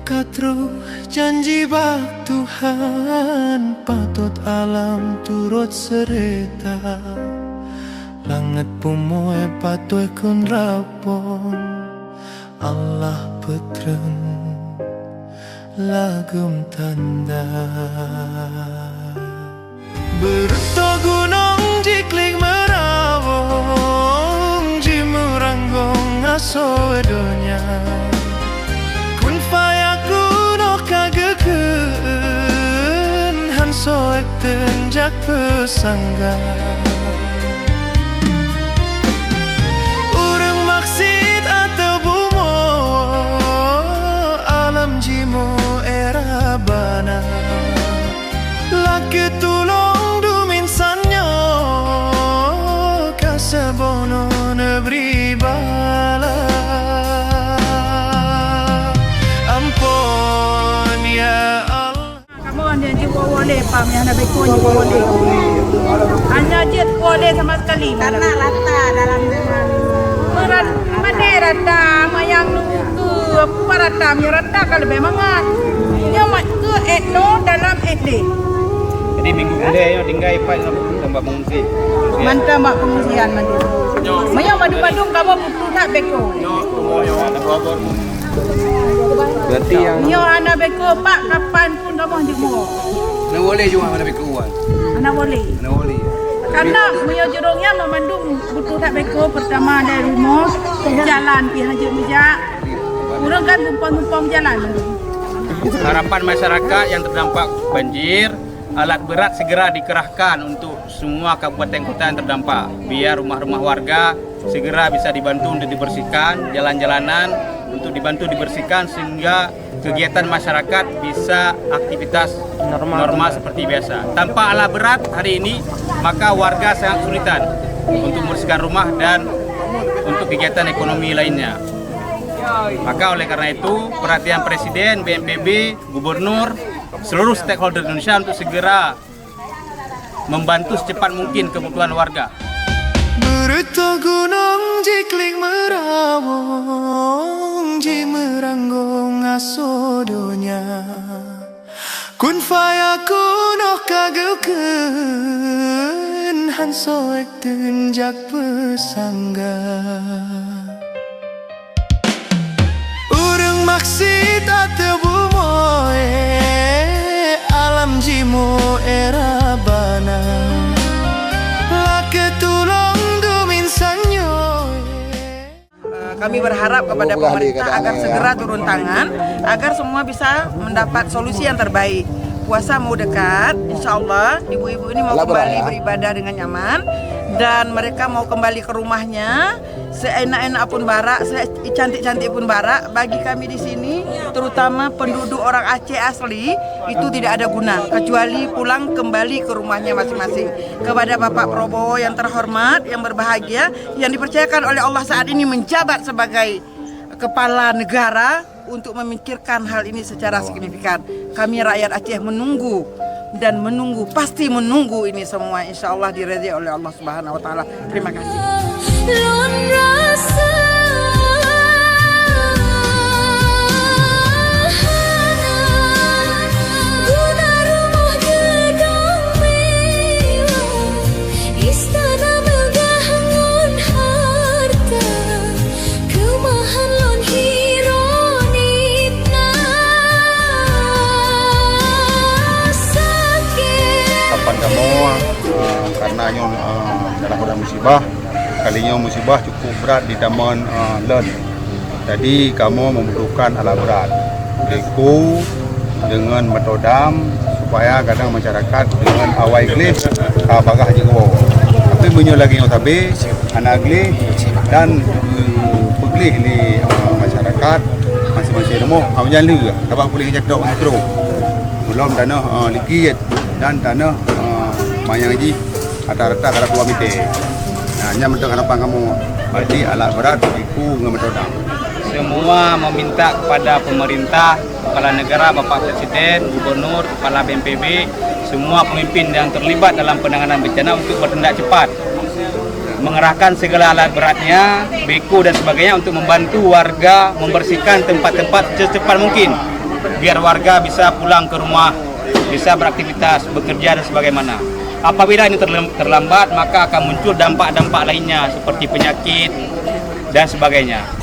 katru janji bak Tuhan, patut alam turut serta. Langit pumoe patuh kun rapon, Allah petren lagum tanda. Berto gunung jikling merawong, jimuranggong aso edonya. Kun fayaku no kageken, hanso ek tenjak pesangga. Urang maksid atau bumo, alam jimu era bana. Laki tulong dumin sanyo, kasebono nebri bala. Ampun ya Allah. Kamu hanya juga boleh pam yang nak bekon juga boleh. Hanya jet boleh sama sekali. Karena rata dalam zaman. Mana rata, mayang ke apa rata, rata kalau memang dia mak ke etno dalam etde. Jadi minggu boleh tinggal ipat tambah pengungsi. Mantap mak pengungsian mandi. Mayang madu-madu kamu butuh tak beko. Berarti yang Nyo anak beko pak kapan pun kamu jemur. mana boleh juga mana beko uang. Anak boleh. Mana boleh. Karena punya jurungnya memandung butuh tak beko pertama dari rumah jalan pi haji mijak. Urang kan tumpang-tumpang jalan. Harapan masyarakat yang terdampak banjir, alat berat segera dikerahkan untuk semua kabupaten kota yang terdampak, biar rumah-rumah warga segera bisa dibantu untuk dibersihkan, jalan-jalanan untuk dibantu dibersihkan sehingga kegiatan masyarakat bisa aktivitas normal seperti biasa. Tanpa alat berat hari ini, maka warga sangat kesulitan untuk membersihkan rumah dan untuk kegiatan ekonomi lainnya. Maka oleh karena itu, perhatian Presiden, BNPB, Gubernur, seluruh stakeholder Indonesia untuk segera membantu secepat mungkin kebutuhan warga. Berto gunung jikling merawong, jimeranggong asodonya. Kun fayaku no kageken, hanso ek tenjak pesangga. Urang maksid atau bumoe, alam jimu era bana. Laki tulong dumin sanyo. Kami berharap kepada pemerintah agar segera turun tangan agar semua bisa mendapat solusi yang terbaik. Puasa mau dekat, insya Allah ibu-ibu ini mau kembali beribadah dengan nyaman dan mereka mau kembali ke rumahnya seenak-enak pun barak, cantik-cantik pun barak. Bagi kami di sini, terutama penduduk orang Aceh asli, itu tidak ada guna kecuali pulang kembali ke rumahnya masing-masing. Kepada Bapak Prabowo yang terhormat, yang berbahagia, yang dipercayakan oleh Allah saat ini menjabat sebagai kepala negara untuk memikirkan hal ini secara signifikan. Kami rakyat Aceh menunggu dan menunggu, pasti menunggu ini semua insya Allah diridhai oleh Allah Subhanahu Wa Taala. Terima kasih. Karena dalam pada musibah, kalinya musibah cukup berat di taman Len. Jadi kamu membutuhkan alat berat, beko dengan metodam supaya kadang masyarakat dengan awal gelis bagah je ke bawah. Tapi bunyi lagi yang tabe, anak gelis dan begelih di masyarakat masing-masing rumah. Jangan lupa, dapat boleh kejak dok metro. Belum tanah likit dan tanah mayang haji rata-rata kada 2 meter. Nah, hanya untuk harapan kamu, berarti alat berat iku ngemetodam. Semua meminta kepada pemerintah, kepala negara, Bapak Presiden, Gubernur, Kepala BNPB, semua pemimpin yang terlibat dalam penanganan bencana untuk bertindak cepat, mengerahkan segala alat beratnya, beko dan sebagainya untuk membantu warga membersihkan tempat-tempat secepat mungkin. biar warga bisa pulang ke rumah, bisa beraktivitas, bekerja dan sebagaimana. Apabila ini terlambat, maka akan muncul dampak-dampak lainnya seperti penyakit dan sebagainya.